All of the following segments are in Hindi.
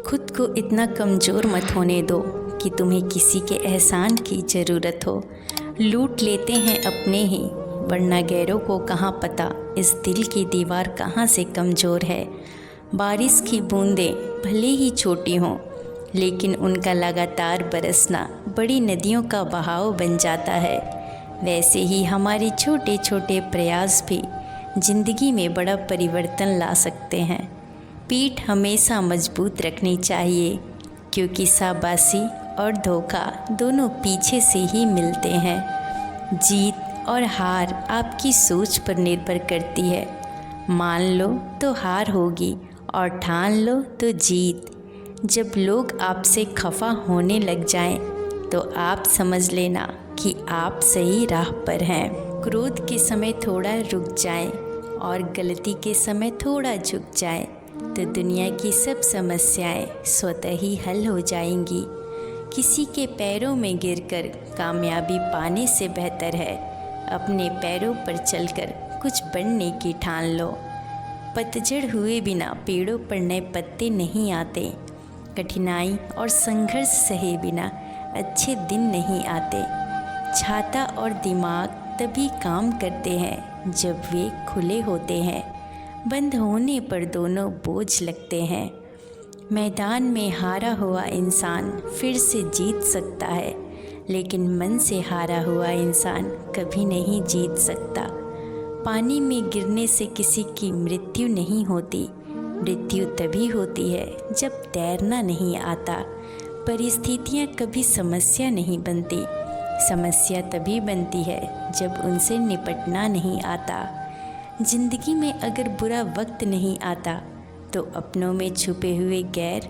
खुद को इतना कमज़ोर मत होने दो कि तुम्हें किसी के एहसान की ज़रूरत हो। लूट लेते हैं अपने ही, वरना गैरों को कहाँ पता इस दिल की दीवार कहाँ से कमज़ोर है। बारिश की बूंदें भले ही छोटी हों, लेकिन उनका लगातार बरसना बड़ी नदियों का बहाव बन जाता है। वैसे ही हमारे छोटे छोटे प्रयास भी ज़िंदगी में बड़ा परिवर्तन ला सकते हैं। पीठ हमेशा मजबूत रखनी चाहिए, क्योंकि शाबाशी और धोखा दोनों पीछे से ही मिलते हैं। जीत और हार आपकी सोच पर निर्भर करती है। मान लो तो हार होगी और ठान लो तो जीत। जब लोग आपसे खफा होने लग जाएं, तो आप समझ लेना कि आप सही राह पर हैं। क्रोध के समय थोड़ा रुक जाएं और गलती के समय थोड़ा झुक जाएं, तो दुनिया की सब समस्याएं स्वतः ही हल हो जाएंगी। किसी के पैरों में गिरकर कामयाबी पाने से बेहतर है अपने पैरों पर चलकर कुछ बनने की ठान लो। पतझड़ हुए बिना पेड़ों पर नए पत्ते नहीं आते। कठिनाई और संघर्ष सहे बिना अच्छे दिन नहीं आते। छाता और दिमाग तभी काम करते हैं जब वे खुले होते हैं। बंद होने पर दोनों बोझ लगते हैं। मैदान में हारा हुआ इंसान फिर से जीत सकता है, लेकिन मन से हारा हुआ इंसान कभी नहीं जीत सकता। पानी में गिरने से किसी की मृत्यु नहीं होती। मृत्यु तभी होती है जब तैरना नहीं आता। परिस्थितियाँ कभी समस्या नहीं बनती। समस्या तभी बनती है जब उनसे निपटना नहीं आता। जिंदगी में अगर बुरा वक्त नहीं आता, तो अपनों में छुपे हुए गैर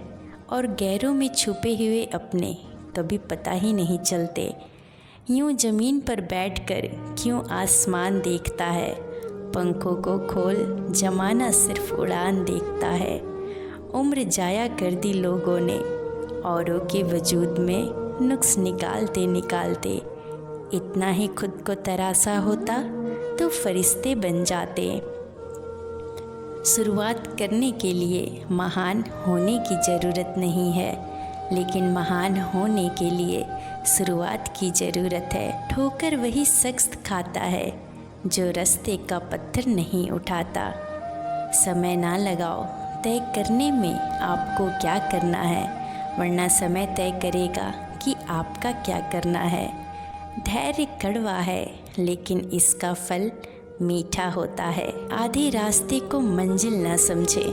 और गैरों में छुपे हुए अपने कभी पता ही नहीं चलते। यूं ज़मीन पर बैठकर क्यों आसमान देखता है। पंखों को खोल, जमाना सिर्फ उड़ान देखता है। उम्र जाया कर दी लोगों ने औरों के वजूद में नुक्स निकालते निकालते। इतना ही खुद को तरासा होता तो फरिश्ते बन जाते। शुरुआत करने के लिए महान होने की ज़रूरत नहीं है, लेकिन महान होने के लिए शुरुआत की ज़रूरत है। ठोकर वही शख्स खाता है जो रास्ते का पत्थर नहीं उठाता। समय ना लगाओ तय करने में आपको क्या करना है, वरना समय तय करेगा कि आपका क्या करना है। धैर्य कड़वा है, लेकिन इसका फल मीठा होता है। आधे रास्ते को मंजिल न समझे।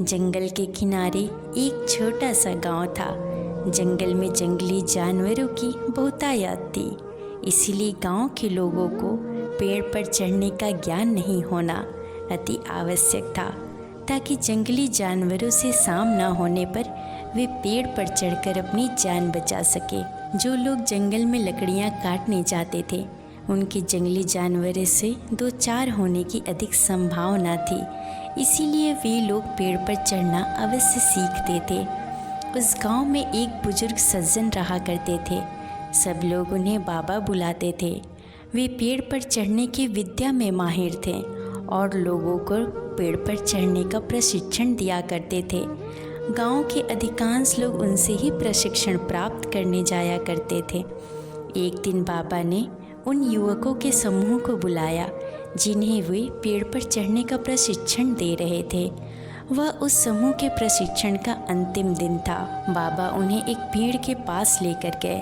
जंगल के किनारे एक छोटा सा गांव था। जंगल में जंगली जानवरों की बहुतायत थी, इसीलिए गांव के लोगों को पेड़ पर चढ़ने का ज्ञान नहीं होना अति आवश्यक था, ताकि जंगली जानवरों से सामना होने पर वे पेड़ पर चढ़कर अपनी जान बचा सके। जो लोग जंगल में लकड़ियां काटने जाते थे, उनके जंगली जानवरों से 2-4 होने की अधिक संभावना थी, इसीलिए वे लोग पेड़ पर चढ़ना अवश्य सीखते थे। उस गांव में एक बुजुर्ग सज्जन रहा करते थे। सब लोग उन्हें बाबा बुलाते थे। वे पेड़ पर चढ़ने की विद्या में माहिर थे और लोगों को पेड़ पर चढ़ने का प्रशिक्षण दिया करते थे। गांव के अधिकांश लोग उनसे ही प्रशिक्षण प्राप्त करने जाया करते थे। एक दिन बाबा ने उन युवकों के समूह को बुलाया जिन्हें वे पेड़ पर चढ़ने का प्रशिक्षण दे रहे थे। वह उस समूह के प्रशिक्षण का अंतिम दिन था। बाबा उन्हें एक पेड़ के पास लेकर गए।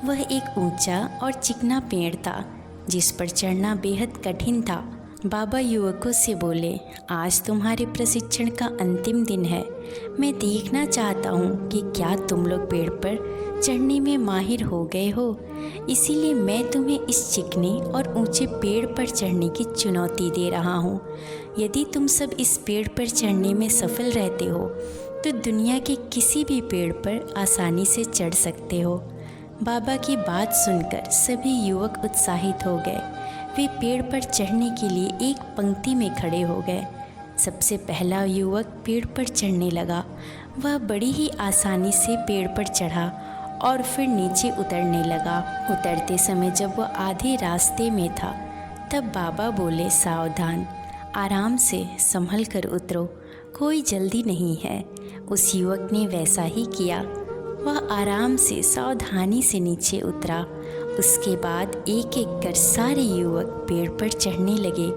वह एक ऊंचा और चिकना पेड़ था, जिस पर चढ़ना बेहद कठिन था। बाबा युवकों से बोले, आज तुम्हारे प्रशिक्षण का अंतिम दिन है। मैं देखना चाहता हूँ कि क्या तुम लोग पेड़ पर चढ़ने में माहिर हो गए हो। इसीलिए मैं तुम्हें इस चिकने और ऊंचे पेड़ पर चढ़ने की चुनौती दे रहा हूँ। यदि तुम सब इस पेड़ पर चढ़ने में सफल रहते हो, तो दुनिया के किसी भी पेड़ पर आसानी से चढ़ सकते हो। बाबा की बात सुनकर सभी युवक उत्साहित हो गए। वे पेड़ पर चढ़ने के लिए एक पंक्ति में खड़े हो गए। सबसे पहला युवक पेड़ पर चढ़ने लगा। वह बड़ी ही आसानी से पेड़ पर चढ़ा और फिर नीचे उतरने लगा। उतरते समय जब वह आधे रास्ते में था, तब बाबा बोले, सावधान, आराम से संभल कर उतरो, कोई जल्दी नहीं है। उस युवक ने वैसा ही किया। वह आराम से सावधानी से नीचे उतरा। उसके बाद एक एक कर सारे युवक पेड़ पर चढ़ने लगे।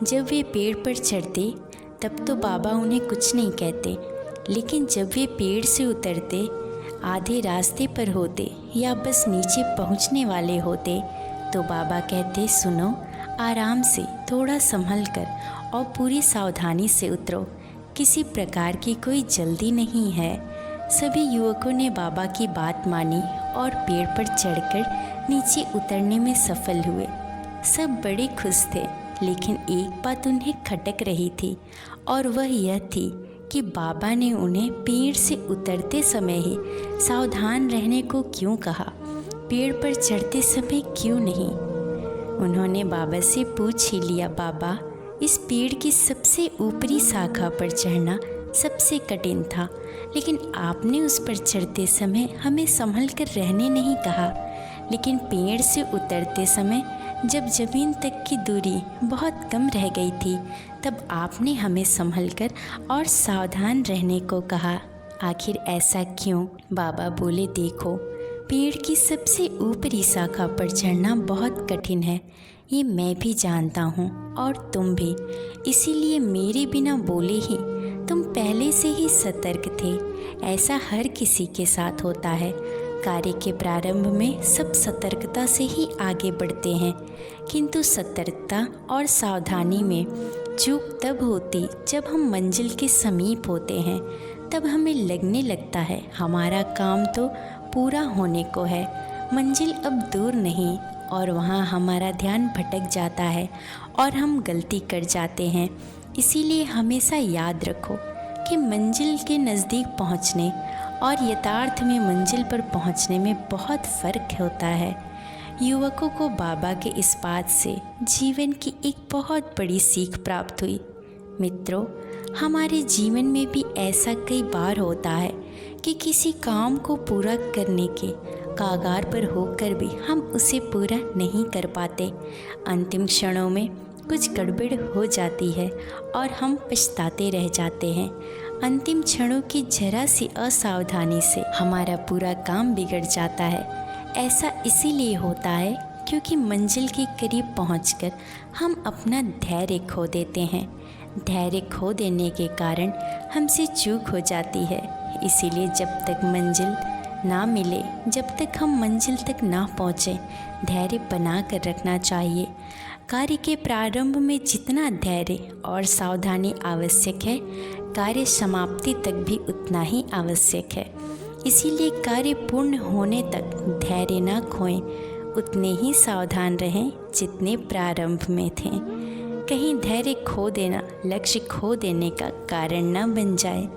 जब वे पेड़ पर चढ़ते तब तो बाबा उन्हें कुछ नहीं कहते, लेकिन जब वे पेड़ से उतरते, आधे रास्ते पर होते या बस नीचे पहुंचने वाले होते, तो बाबा कहते, सुनो, आराम से, थोड़ा संभल कर और पूरी सावधानी से उतरो, किसी प्रकार की कोई जल्दी नहीं है। सभी युवकों ने बाबा की बात मानी और पेड़ पर चढ़कर नीचे उतरने में सफल हुए। सब बड़े खुश थे, लेकिन एक बात उन्हें खटक रही थी और वह यह थी कि बाबा ने उन्हें पेड़ से उतरते समय ही सावधान रहने को क्यों कहा, पेड़ पर चढ़ते समय क्यों नहीं। उन्होंने बाबा से पूछ ही लिया, बाबा, इस पेड़ की सबसे ऊपरी शाखा पर चढ़ना सबसे कठिन था, लेकिन आपने उस पर चढ़ते समय हमें संभल कर रहने नहीं कहा, लेकिन पेड़ से उतरते समय जब ज़मीन तक की दूरी बहुत कम रह गई थी, तब आपने हमें संभल कर और सावधान रहने को कहा। आखिर ऐसा क्यों? बाबा बोले, देखो, पेड़ की सबसे ऊपरी शाखा पर चढ़ना बहुत कठिन है, ये मैं भी जानता हूँ और तुम भी। इसीलिए मेरे बिना बोले ही तुम पहले से ही सतर्क थे। ऐसा हर किसी के साथ होता है। कार्य के प्रारंभ में सब सतर्कता से ही आगे बढ़ते हैं, किंतु सतर्कता और सावधानी में चूक तब होती जब हम मंजिल के समीप होते हैं। तब हमें लगने लगता है हमारा काम तो पूरा होने को है, मंजिल अब दूर नहीं, और वहाँ हमारा ध्यान भटक जाता है और हम गलती कर जाते हैं। इसीलिए हमेशा याद रखो कि मंजिल के नज़दीक पहुँचने और यथार्थ में मंजिल पर पहुँचने में बहुत फ़र्क होता है। युवकों को बाबा के इस बात से जीवन की एक बहुत बड़ी सीख प्राप्त हुई। मित्रों, हमारे जीवन में भी ऐसा कई बार होता है कि किसी काम को पूरा करने के कागार पर होकर भी हम उसे पूरा नहीं कर पाते। अंतिम क्षणों में कुछ गड़बड़ हो जाती है और हम पछताते रह जाते हैं। अंतिम क्षणों की जरा सी असावधानी से हमारा पूरा काम बिगड़ जाता है। ऐसा इसीलिए होता है क्योंकि मंजिल के करीब पहुंचकर हम अपना धैर्य खो देते हैं। धैर्य खो देने के कारण हमसे चूक हो जाती है। इसीलिए जब तक मंजिल ना मिले, जब तक हम मंजिल तक ना पहुँचे, धैर्य बना कर रखना चाहिए। कार्य के प्रारंभ में जितना धैर्य और सावधानी आवश्यक है, कार्य समाप्ति तक भी उतना ही आवश्यक है। इसीलिए कार्य पूर्ण होने तक धैर्य न खोएं, उतने ही सावधान रहें जितने प्रारंभ में थे। कहीं धैर्य खो देना लक्ष्य खो देने का कारण न बन जाए।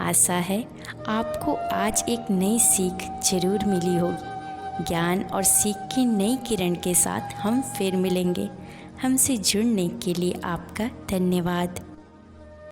आशा है आपको आज एक नई सीख जरूर मिली होगी। ज्ञान और सीख की नई किरण के साथ हम फिर मिलेंगे। हमसे जुड़ने के लिए आपका धन्यवाद।